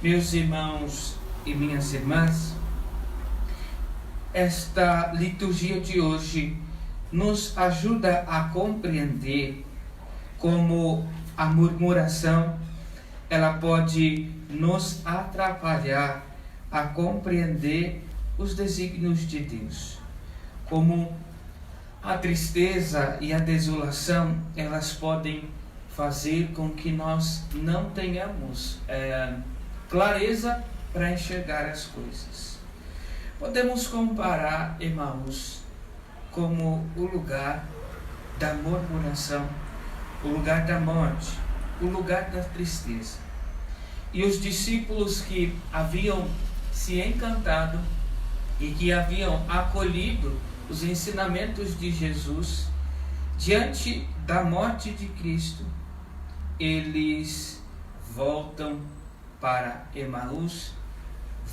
Meus irmãos e minhas irmãs, esta liturgia de hoje nos ajuda a compreender como a murmuração ela pode nos atrapalhar a compreender os desígnios de Deus. Como a tristeza e a desolação, elas podem fazer com que nós não tenhamos clareza para enxergar as coisas. Podemos comparar Emaús como o lugar da murmuração, o lugar da morte, o lugar da tristeza. E os discípulos que haviam se encantado e que haviam acolhido os ensinamentos de Jesus, diante da morte de Cristo, eles voltam para Emaús,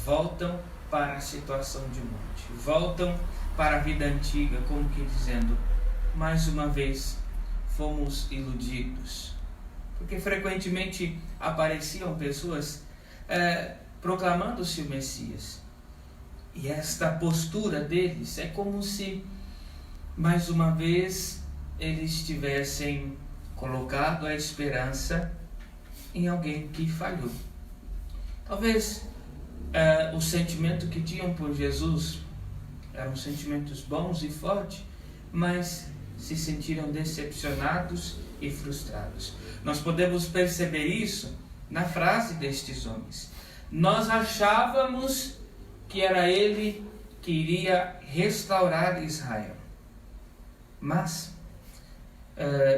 voltam para a situação de morte, voltam para a vida antiga, como que dizendo, mais uma vez fomos iludidos. Porque frequentemente apareciam pessoas proclamando-se o Messias. E esta postura deles é como se, mais uma vez, eles tivessem colocado a esperança em alguém que falhou. Talvez o sentimento que tinham por Jesus eram sentimentos bons e fortes, mas se sentiram decepcionados e frustrados. Nós podemos perceber isso na frase destes homens. Nós achávamos que era ele que iria restaurar Israel. Mas,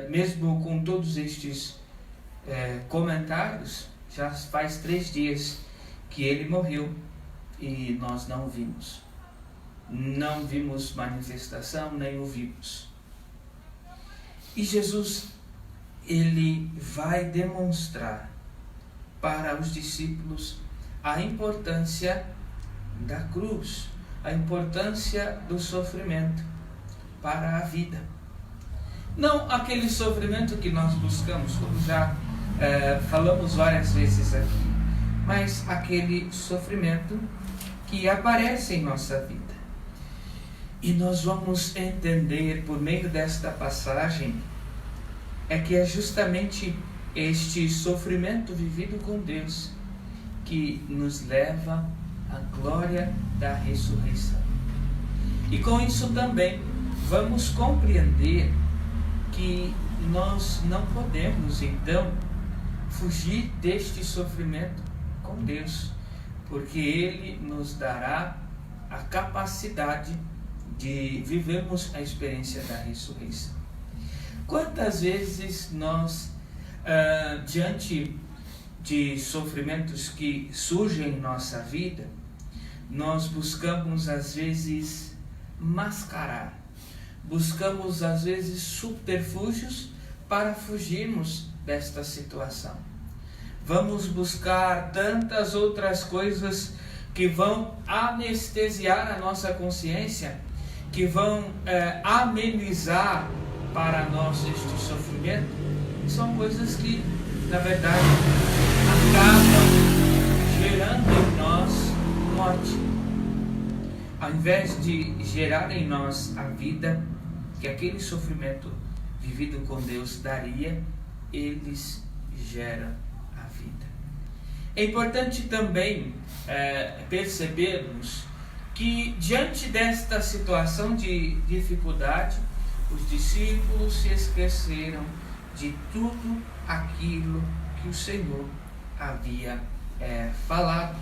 mesmo com todos estes comentários, já faz 3 dias que ele morreu e nós não vimos. Não vimos manifestação, nem ouvimos. E Jesus, ele vai demonstrar para os discípulos a importância da cruz, a importância do sofrimento para a vida. Não aquele sofrimento que nós buscamos, como já falamos várias vezes aqui, mas aquele sofrimento que aparece em nossa vida. E nós vamos entender por meio desta passagem que é justamente este sofrimento vivido com Deus que nos leva à glória da ressurreição. E com isso também vamos compreender que nós não podemos então fugir deste sofrimento com Deus, porque Ele nos dará a capacidade de vivermos a experiência da ressurreição. Quantas vezes nós, diante de sofrimentos que surgem em nossa vida, nós buscamos às vezes mascarar, buscamos às vezes subterfúgios para fugirmos desta situação. Vamos buscar tantas outras coisas que vão anestesiar a nossa consciência, que vão amenizar para nós este sofrimento. São coisas que, na verdade, acabam gerando em nós morte. Ao invés de gerar em nós a vida que aquele sofrimento vivido com Deus daria, eles geram a vida. É importante também percebermos que diante desta situação de dificuldade, os discípulos se esqueceram de tudo aquilo que o Senhor havia falado.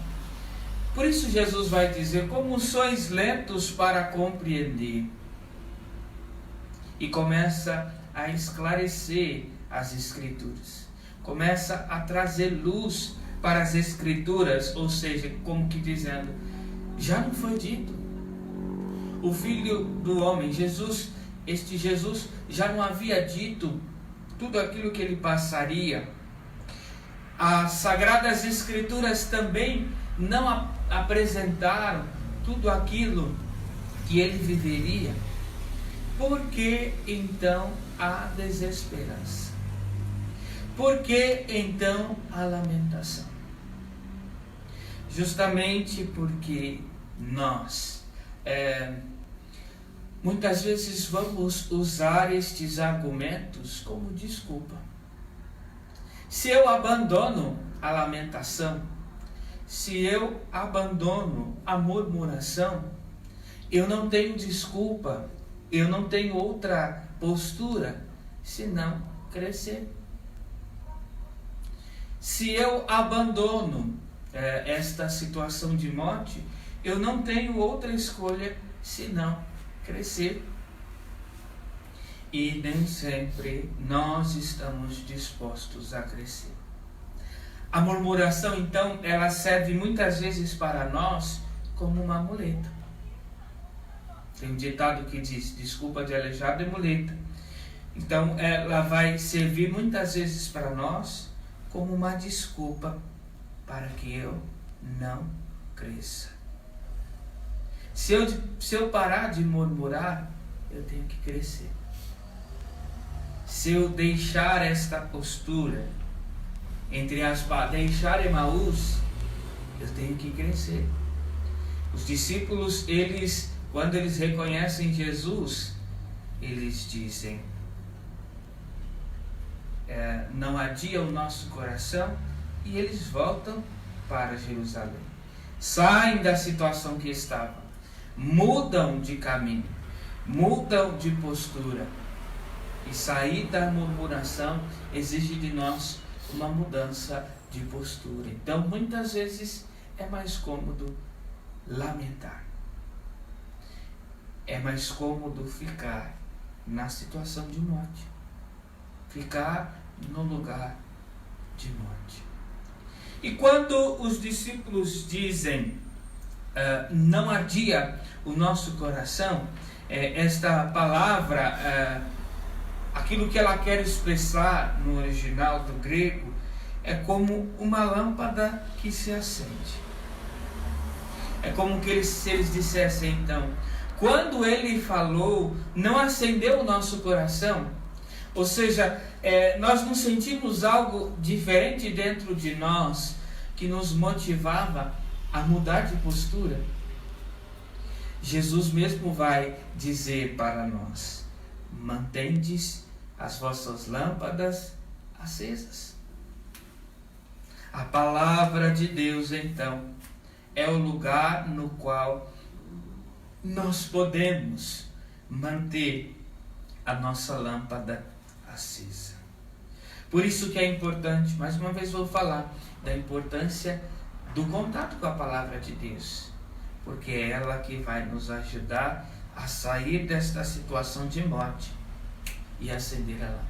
Por isso Jesus vai dizer, como sois lentos para compreender. E começa a esclarecer as Escrituras. Começa a trazer luz para as Escrituras, ou seja, como que dizendo, já não foi dito. O Filho do Homem, Jesus, este Jesus já não havia dito tudo aquilo que ele passaria. As Sagradas Escrituras também não apresentaram tudo aquilo que ele viveria. Por que então a desesperança? Por que então a lamentação? justamente porque nós muitas vezes vamos usar estes argumentos como desculpa. Se eu abandono a lamentação, se eu abandono a murmuração, eu não tenho desculpa, eu não tenho outra postura senão crescer. Se eu abandono esta situação de morte, eu não tenho outra escolha senão crescer. E nem sempre nós estamos dispostos a crescer. A murmuração, então, ela serve muitas vezes para nós como uma muleta. Tem um ditado que diz: desculpa de aleijado é muleta. Então, ela vai servir muitas vezes para nós como uma desculpa para que eu não cresça. Se eu parar de murmurar, eu tenho que crescer. Se eu deixar esta postura, entre aspas, deixar Emaús, eu tenho que crescer. Os discípulos, quando eles reconhecem Jesus, eles dizem: não adia o nosso coração, e eles voltam para Jerusalém. Saem da situação que estavam, mudam de caminho, mudam de postura. E sair da murmuração exige de nós uma mudança de postura. Então, muitas vezes é mais cômodo lamentar. É mais cômodo ficar na situação de morte. Ficar no lugar de morte. E quando os discípulos dizem não ardia o nosso coração, esta palavra, aquilo que ela quer expressar no original do grego, é como uma lâmpada que se acende. É como se eles dissessem, então, quando ele falou, não acendeu o nosso coração. Ou seja, nós não sentimos algo diferente dentro de nós que nos motivava a mudar de postura. Jesus mesmo vai dizer para nós: mantendes as vossas lâmpadas acesas. A palavra de Deus, então, é o lugar no qual nós podemos manter a nossa lâmpada acesa. Por isso que é importante, mais uma vez vou falar da importância do contato com a palavra de Deus, porque é ela que vai nos ajudar a sair desta situação de morte e acender a lâmpada.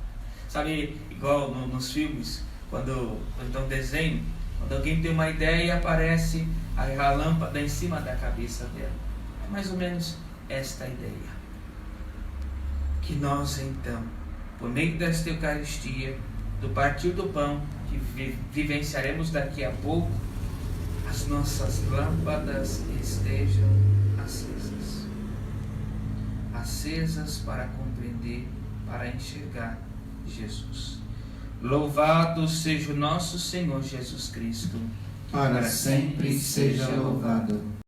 Sabe, igual nos filmes, então desenho, quando alguém tem uma ideia e aparece a lâmpada em cima da cabeça dela. É mais ou menos esta ideia. Que nós então, por meio desta Eucaristia, do partir do pão, que vivenciaremos daqui a pouco, as nossas lâmpadas estejam acesas. Acesas para compreender, para enxergar Jesus. Louvado seja o nosso Senhor Jesus Cristo. Para sempre seja louvado.